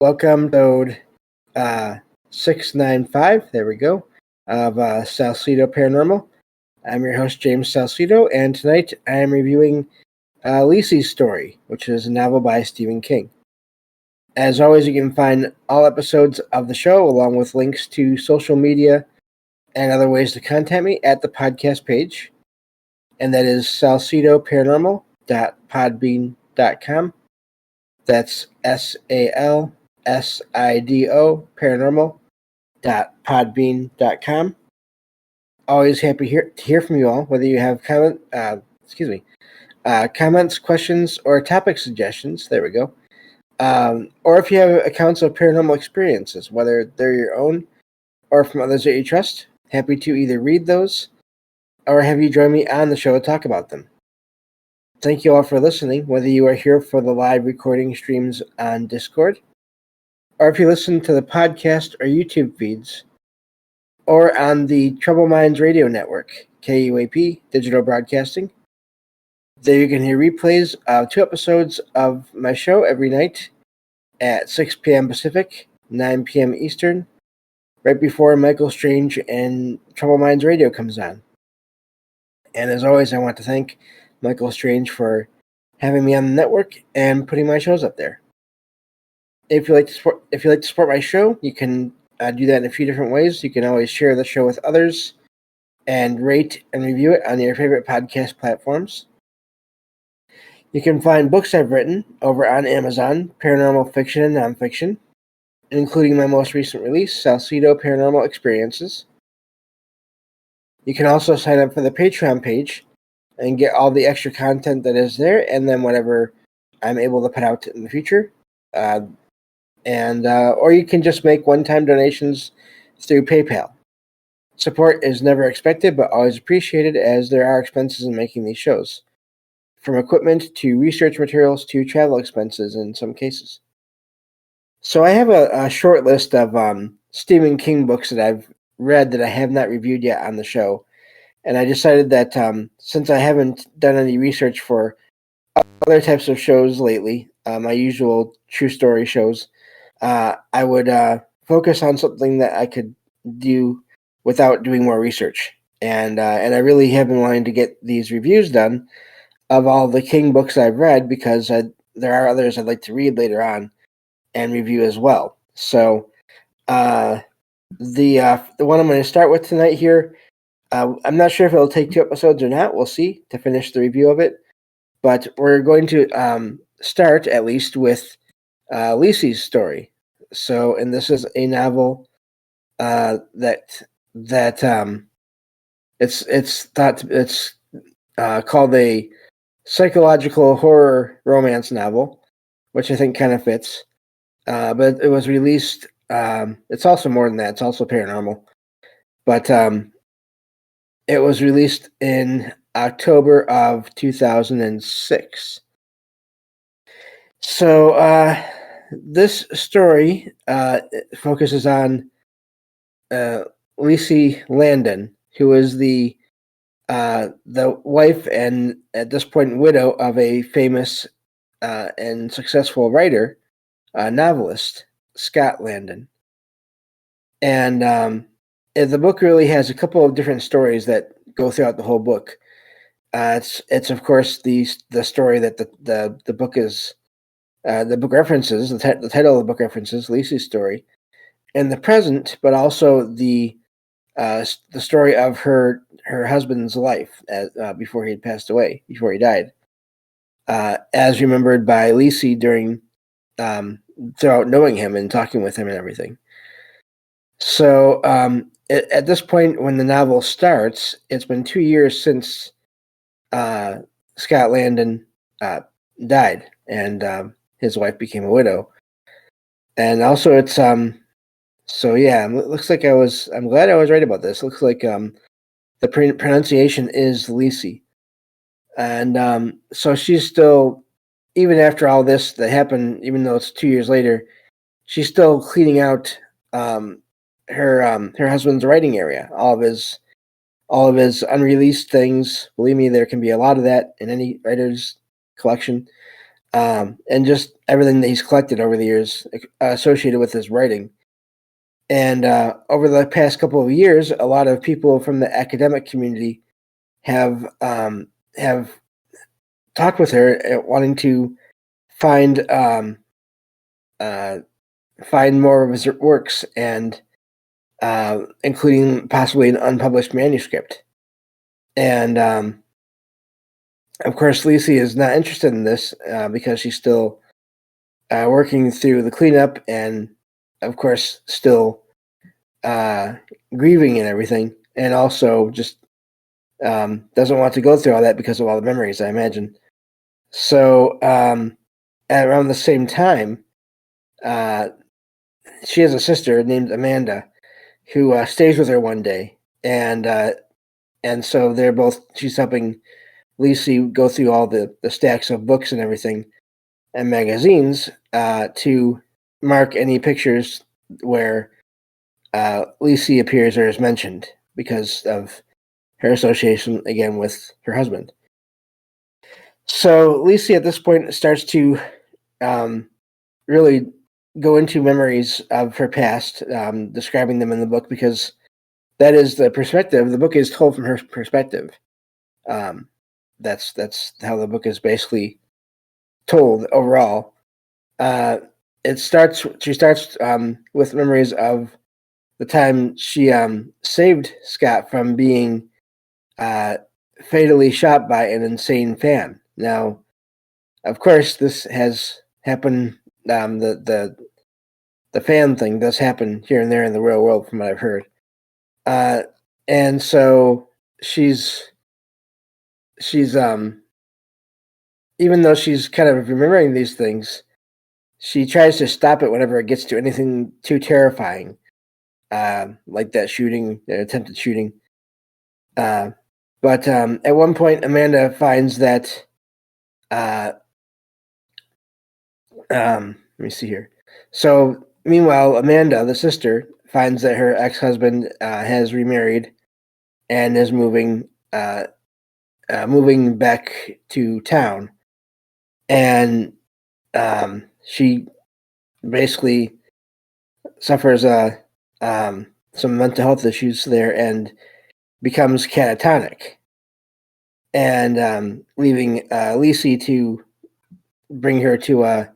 Welcome to episode 695, there we go, of Salsidoparanormal. I'm your host, James Salsido, and tonight I am reviewing Lisey's story, which is a novel by Stephen King. As always, you can find all episodes of the show, along with links to social media and other ways to contact me at the podcast page, and that is salsidoparanormal.podbean.com. That's SALSIDO paranormal.podbean.com. Always happy to hear from you all, whether you have comments, questions, or topic suggestions. There we go. Or if you have accounts of paranormal experiences, whether they're your own or from others that you trust, happy to either read those or have you join me on the show to talk about them. Thank you all for listening, whether you are here for the live recording streams on Discord, or if you listen to the podcast or YouTube feeds, or on the Troubled Minds Radio Network, KUAP Digital Broadcasting. There you can hear replays of 2 episodes of my show every night at 6 p.m. Pacific, 9 p.m. Eastern, right before Michael Strange and Troubled Minds Radio comes on. And as always, I want to thank Michael Strange for having me on the network and putting my shows up there. If you like to support my show, you can do that in a few different ways. You can always share the show with others and rate and review it on your favorite podcast platforms. You can find books I've written over on Amazon, paranormal fiction and nonfiction, including my most recent release, Salsido Paranormal Experiences. You can also sign up for the Patreon page and get all the extra content that is there, and then whatever I'm able to put out in the future. Or you can just make one-time donations through PayPal. Support is never expected, but always appreciated, as there are expenses in making these shows, from equipment to research materials to travel expenses in some cases. So I have a short list of Stephen King books that I've read that I have not reviewed yet on the show. And I decided that since I haven't done any research for other types of shows lately, my usual true story shows, I would focus on something that I could do without doing more research. And I really have been wanting to get these reviews done of all the King books I've read, because there are others I'd like to read later on and review as well. So the one I'm going to start with tonight here, I'm not sure if it'll take 2 episodes or not. We'll see to finish the review of it. But we're going to start at least with Lisey's story. So, and this is a novel that it's called a psychological horror romance novel, which I think kind of fits. But it was released. It's also more than that. It's also paranormal, but it was released in October of 2006. So this story focuses on Lisey Landon, who is the wife and at this point widow of a famous and successful writer, novelist, Scott Landon. And the book really has a couple of different stories that go throughout the whole book. It's of course the story that the book is, the book references, the title of the book references, Lisey's story, in the present, but also the story of her husband's life before he had passed away, before he died, as remembered by Lisey during throughout knowing him and talking with him and everything. So at this point, when the novel starts, it's been 2 years since Scott Landon died, and his wife became a widow. And also, it's so yeah, it looks like I'm glad I was right about this. It looks like the pronunciation is Lisey, and so she's still, even after all this that happened, even though it's 2 years later, she's still cleaning out her husband's writing area, all of his unreleased things. Believe me, there can be a lot of that in any writer's collection. and just everything that he's collected over the years associated with his writing. And over the past couple of years, a lot of people from the academic community have talked with her, wanting to find find more of his works, and including possibly an unpublished manuscript. And of course, Lisey is not interested in this because she's still working through the cleanup, and of course, still grieving and everything, and also just doesn't want to go through all that because of all the memories, I imagine. So at around the same time, she has a sister named Amanda who stays with her one day, and so they're both. She's helping Lisey go through all the stacks of books and everything and magazines to mark any pictures where Lisey appears or is mentioned because of her association again with her husband. So Lisey at this point starts to really go into memories of her past, describing them in the book, because that is the perspective. The book is told from her perspective. That's how the book is basically told overall. She starts with memories of the time she saved Scott from being fatally shot by an insane fan. Now, of course, this has happened. The fan thing does happen here and there in the real world, from what I've heard. And so she's even though she's kind of remembering these things, she tries to stop it whenever it gets to anything too terrifying, like that shooting, the attempted shooting. But at one point, Amanda finds that. Let me see here. So, meanwhile, Amanda, the sister, finds that her ex-husband has remarried and is moving back to town, and she basically suffers some mental health issues there and becomes catatonic, and leaving Lisey to bring her to a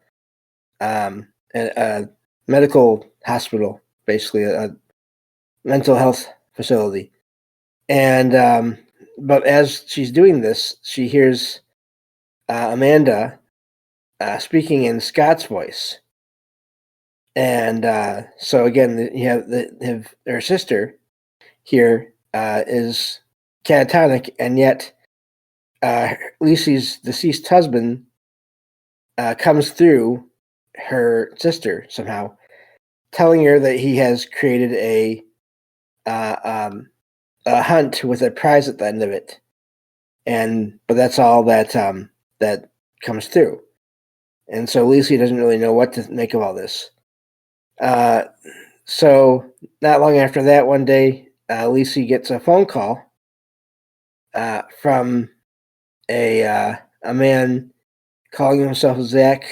medical hospital, basically a mental health facility. And but as she's doing this, she hears Amanda speaking in Scott's voice. And so again, you have her sister here is catatonic, and yet Lisey's deceased husband comes through her sister somehow, telling her that he has created a hunt with a prize at the end of it, but that's all that that comes through, and so Lisey doesn't really know what to make of all this. So not long after that, one day, Lisey gets a phone call from a man calling himself Zach,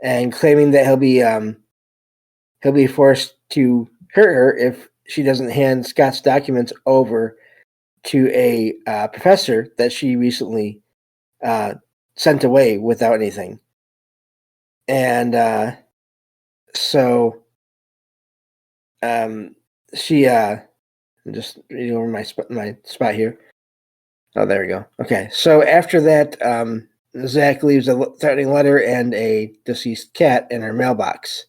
and claiming that he'll be forced to hurt her if she doesn't hand Scott's documents over to a professor that she recently sent away without anything. And so she I'm just reading over my spot here. Oh, there we go. Okay, so after that, Zach leaves a threatening letter and a deceased cat in her mailbox.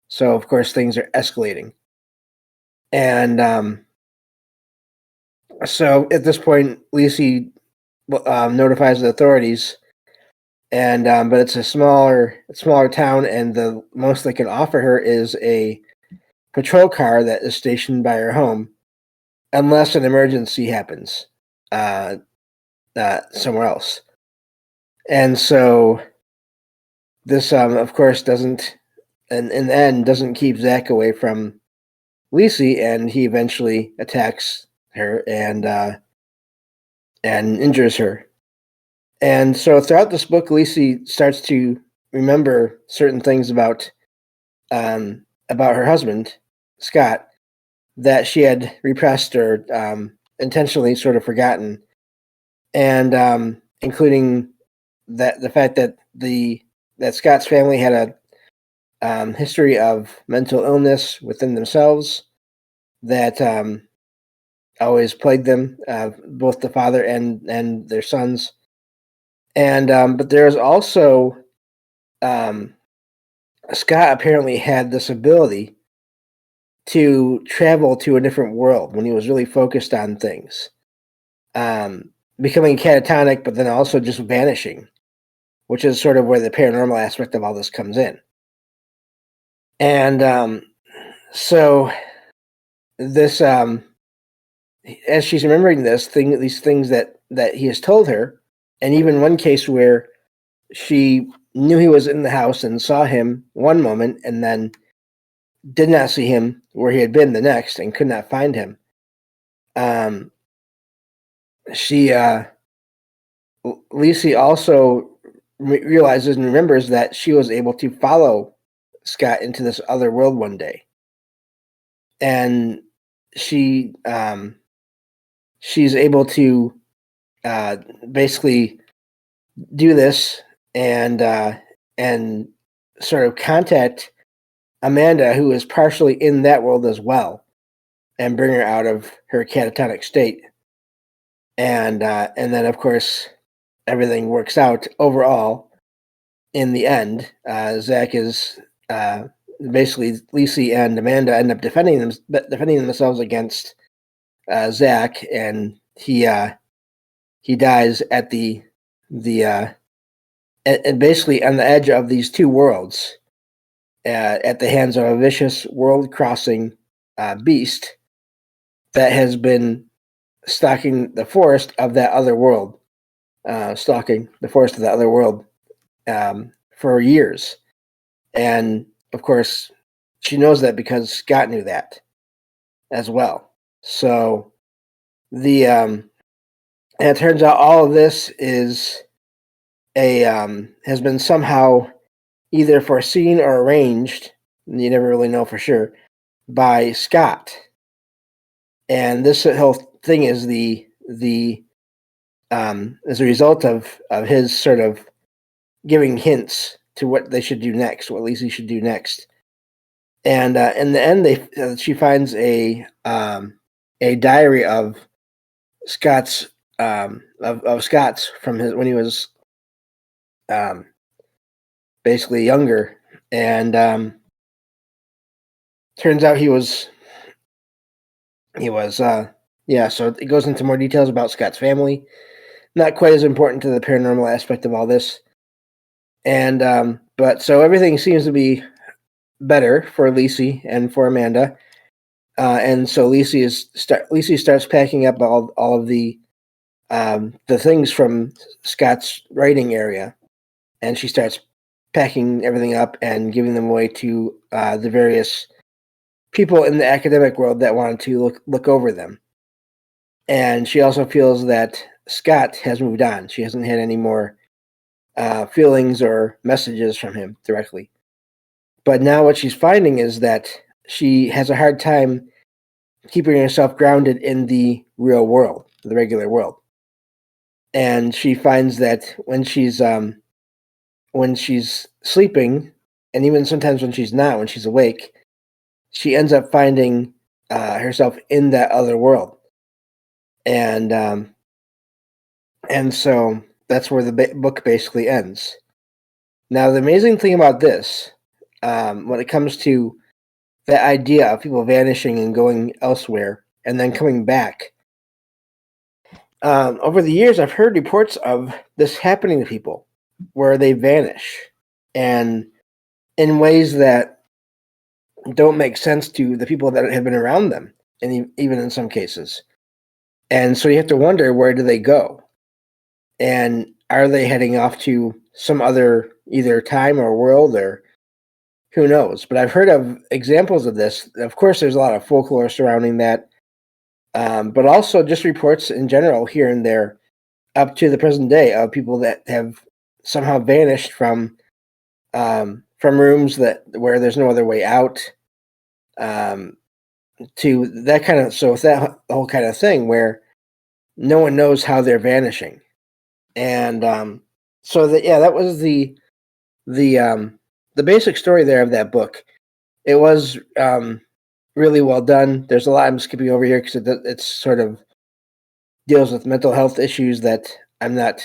So of course things are escalating, and so at this point, Lisey notifies the authorities, and but it's a smaller town, and the most they can offer her is a patrol car that is stationed by her home, unless an emergency happens somewhere else. And so this, of course, doesn't, in the end, doesn't keep Zach away from Lisey, and he eventually attacks her and injures her. And so throughout this book, Lisey starts to remember certain things about her husband, Scott, that she had repressed or intentionally sort of forgotten, and including the fact that that Scott's family had a history of mental illness within themselves that always plagued them, both the father and their sons. And but there was also Scott apparently had this ability to travel to a different world when he was really focused on things, becoming catatonic, but then also just vanishing, which is sort of where the paranormal aspect of all this comes in. And so this, as she's remembering these things that he has told her, and even one case where she knew he was in the house and saw him one moment and then did not see him where he had been the next and could not find him. Lisey also realizes and remembers that she was able to follow Scott into this other world one day, and she's able to basically do this and sort of contact Amanda, who is partially in that world as well, and bring her out of her catatonic state. And then, of course, everything works out overall in the end. Zach is basically Lisey and Amanda end up defending themselves against Zach, and he dies at and basically on the edge of these two worlds, at the hands of a vicious world-crossing beast that has been stalking the forest of that other world, for years. And of course, she knows that because Scott knew that as well. So and it turns out all of this is has been somehow either foreseen or arranged, and you never really know for sure, by Scott. And this whole thing is as a result of his sort of giving hints to what they should do next, what Lisey should do next. And in the end, she finds a diary of Scott's of Scott's from when he was basically younger, and turns out he was so it goes into more details about Scott's family. Not quite as important to the paranormal aspect of all this. And but so everything seems to be better for Lisey and for Amanda. And so Lisey starts packing up all of the things from Scott's writing area, and she starts packing everything up and giving them away to the various people in the academic world that wanted to look over them. And she also feels that Scott has moved on. She hasn't had any more feelings or messages from him directly. But now what she's finding is that she has a hard time keeping herself grounded in the real world, the regular world. And she finds that when she's sleeping, and even sometimes when she's not, when she's awake, she ends up finding herself in that other world. And so that's where the book basically ends. Now, the amazing thing about this, when it comes to the idea of people vanishing and going elsewhere and then coming back, over the years, I've heard reports of this happening to people where they vanish, and in ways that don't make sense to the people that have been around them, and even in some cases. And so you have to wonder, where do they go? And are they heading off to some other either time or world, or who knows? But I've heard of examples of this. Of course, there's a lot of folklore surrounding that, but also just reports in general here and there up to the present day of people that have somehow vanished from rooms where there's no other way out, to that kind of, so it's that whole kind of thing where no one knows how they're vanishing. And so that was the basic story there of that book. It was really well done. There's a lot I'm skipping over here because it's sort of deals with mental health issues that I'm not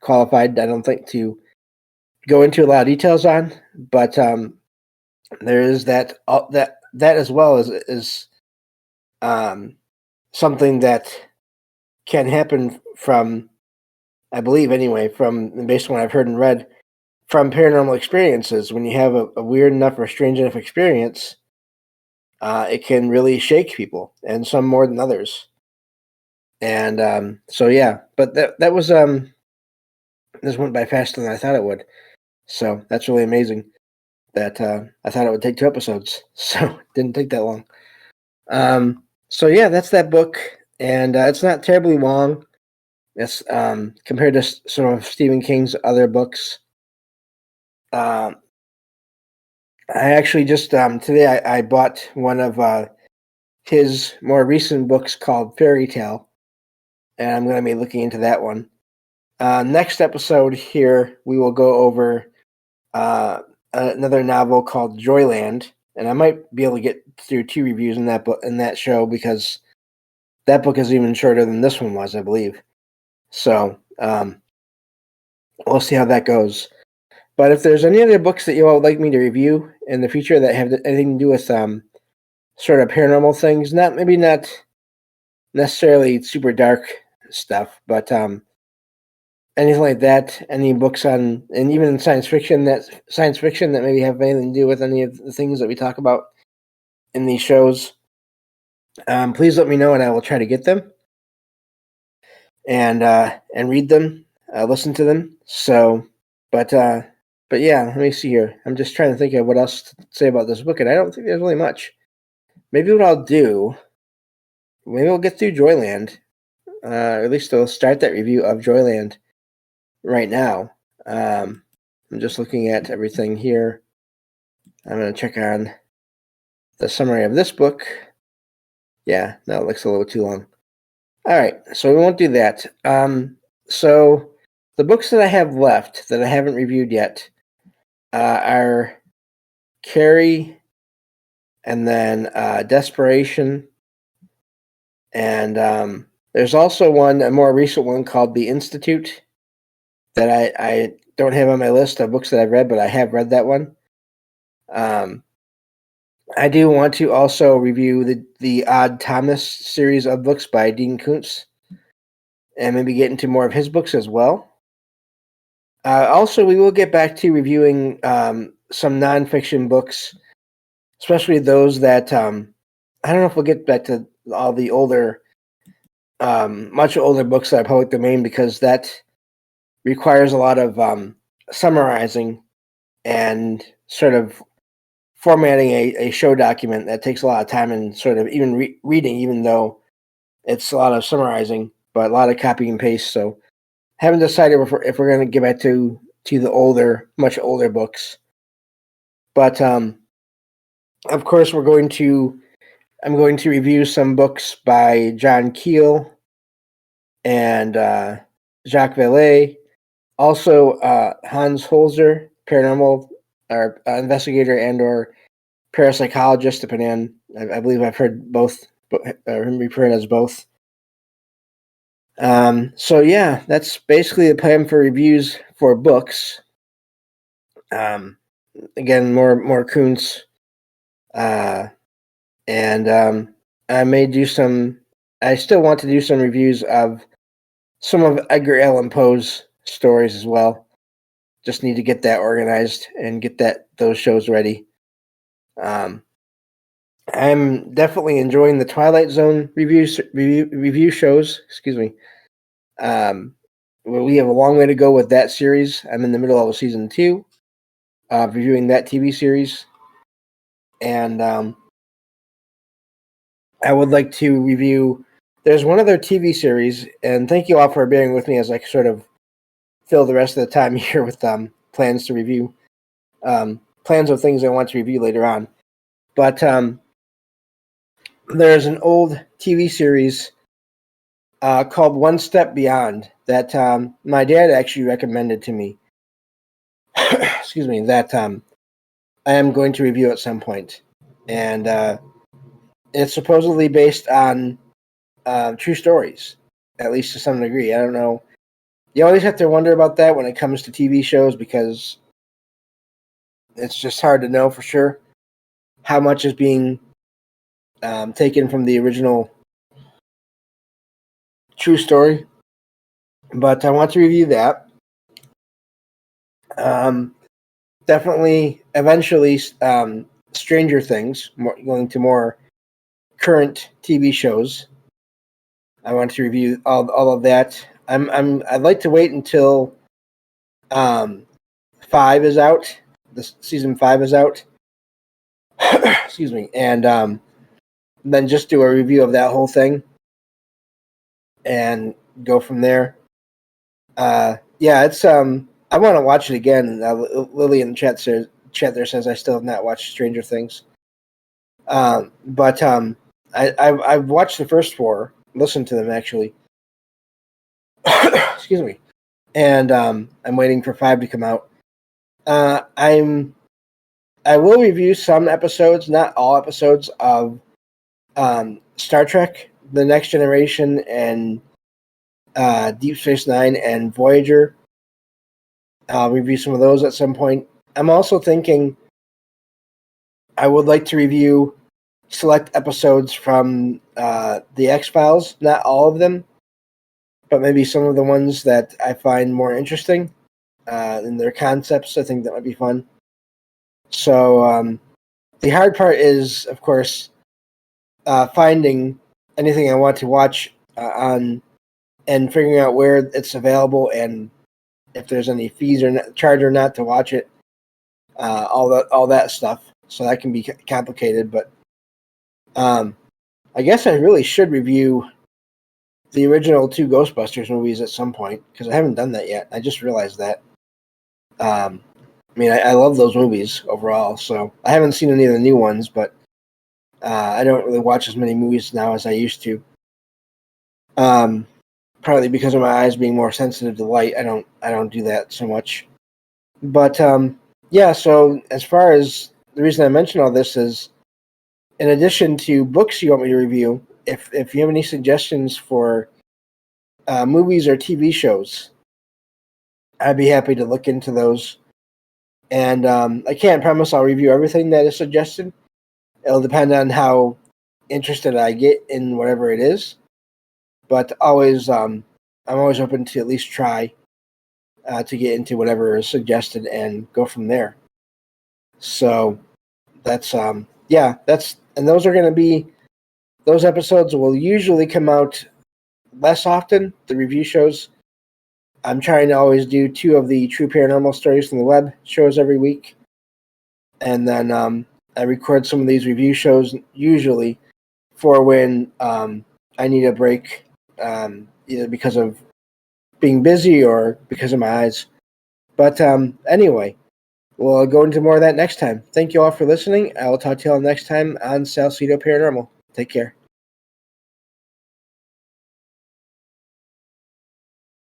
qualified, I don't think, to go into a lot of details on. But there is that as well is something that can happen from, I believe anyway, from based on what I've heard and read, from paranormal experiences. When you have a weird enough or strange enough experience, it can really shake people, and some more than others. And so yeah, but that was this went by faster than I thought it would. So that's really amazing. That I thought it would take 2 episodes, so it didn't take that long. So yeah, that's that book, and it's not terribly long. It's compared to some of Stephen King's other books. I actually just today I bought one of his more recent books called Fairy Tale, and I'm going to be looking into that one. Next episode here, we will go over another novel called Joyland, and I might be able to get through 2 reviews in that book, in that show, because that book is even shorter than this one was, I believe. So we'll see how that goes. But if there's any other books that you all would like me to review in the future that have anything to do with sort of paranormal things, maybe not necessarily super dark stuff, but anything like that, any books on, and even science fiction that maybe have anything to do with any of the things that we talk about in these shows, please let me know, and I will try to get them and read them, listen to them. So, but yeah, let me see here. I'm just trying to think of what else to say about this book, and I don't think there's really much. Maybe what I'll do, maybe we'll get through Joyland, or at least I'll start that review of Joyland right now. I'm just looking at everything here. I'm going to check on the summary of this book. Yeah, no, it looks a little too long. All right, so we won't do that. So the books that I have left that I haven't reviewed yet are Carrie, and then Desperation, and there's also a more recent one called The Institute that I don't have on my list of books that I've read, but I have read that one. I do want to also review the Odd Thomas series of books by Dean Koontz, and maybe get into more of his books as well. Also, we will get back to reviewing some nonfiction books, especially those that I don't know if we'll get back to all the older, much older books that are public domain, because that requires a lot of summarizing and sort of formatting a show document that takes a lot of time, and sort of even reading, even though it's a lot of summarizing, but a lot of copy and paste. So haven't decided if we're going to get back to the much older books. But of course, I'm going to review some books by John Keel and Jacques Vallée. Also, Hans Holzer, paranormal or investigator and or parapsychologist, depending on, I believe I've heard both, him referred as both. So yeah, that's basically the plan for reviews for books. Again, more Koontz, and I may do some. I still want to do some reviews of some of Edgar Allan Poe's stories as well. Just need to get that organized and get those shows ready. I'm definitely enjoying the Twilight Zone review shows. Excuse me. Well, we have a long way to go with that series. I'm in the middle of season 2, reviewing that TV series, and I would like to review there's one other TV series, and thank you all for bearing with me as I sort of fill the rest of the time here with plans to review, plans of things I want to review later on. But there's an old TV series called One Step Beyond that my dad actually recommended to me. Excuse me, that I am going to review at some point. And it's supposedly based on true stories, at least to some degree. I don't know. You always have to wonder about that when it comes to TV shows because it's just hard to know for sure how much is being taken from the original true story. But I want to review that. Definitely, eventually, Stranger Things, going to more current TV shows. I want to review all of that. I'd like to wait until 5 is out. The season 5 is out. Excuse me, and then just do a review of that whole thing and go from there. Yeah, it's I want to watch it again. Lily in the chat there says I still have not watched Stranger Things. But I've watched the first 4, listened to them actually. Excuse me, and I'm waiting for 5 to come out. I will review some episodes, not all episodes of Star Trek: The Next Generation and Deep Space Nine and Voyager. I'll review some of those at some point. I'm also thinking I would like to review select episodes from the X-Files, not all of them, but maybe some of the ones that I find more interesting in their concepts. I think that might be fun. So the hard part is, of course, finding anything I want to watch on and figuring out where it's available and if there's any fees or charge or not to watch it, all that stuff. So that can be complicated, but I guess I really should review the original 2 Ghostbusters movies at some point because I haven't done that yet. I just realized that. I mean, I love those movies overall, so I haven't seen any of the new ones, but I don't really watch as many movies now as I used to. Partly because of my eyes being more sensitive to light, I don't do that so much. But yeah, so as far as the reason I mention all this is, in addition to books you want me to review, if you have any suggestions for movies or TV shows, I'd be happy to look into those. And I can't promise I'll review everything that is suggested. It'll depend on how interested I get in whatever it is. But always, I'm always open to at least try to get into whatever is suggested and go from there. So that's and those are going to be, those episodes will usually come out less often. The review shows, I'm trying to always do 2 of the True Paranormal Stories from the Web shows every week, and then I record some of these review shows usually for when I need a break. Either because of being busy or because of my eyes. But anyway, we'll go into more of that next time. Thank you all for listening. I will talk to you all next time on Salsidoparanormal. Take care.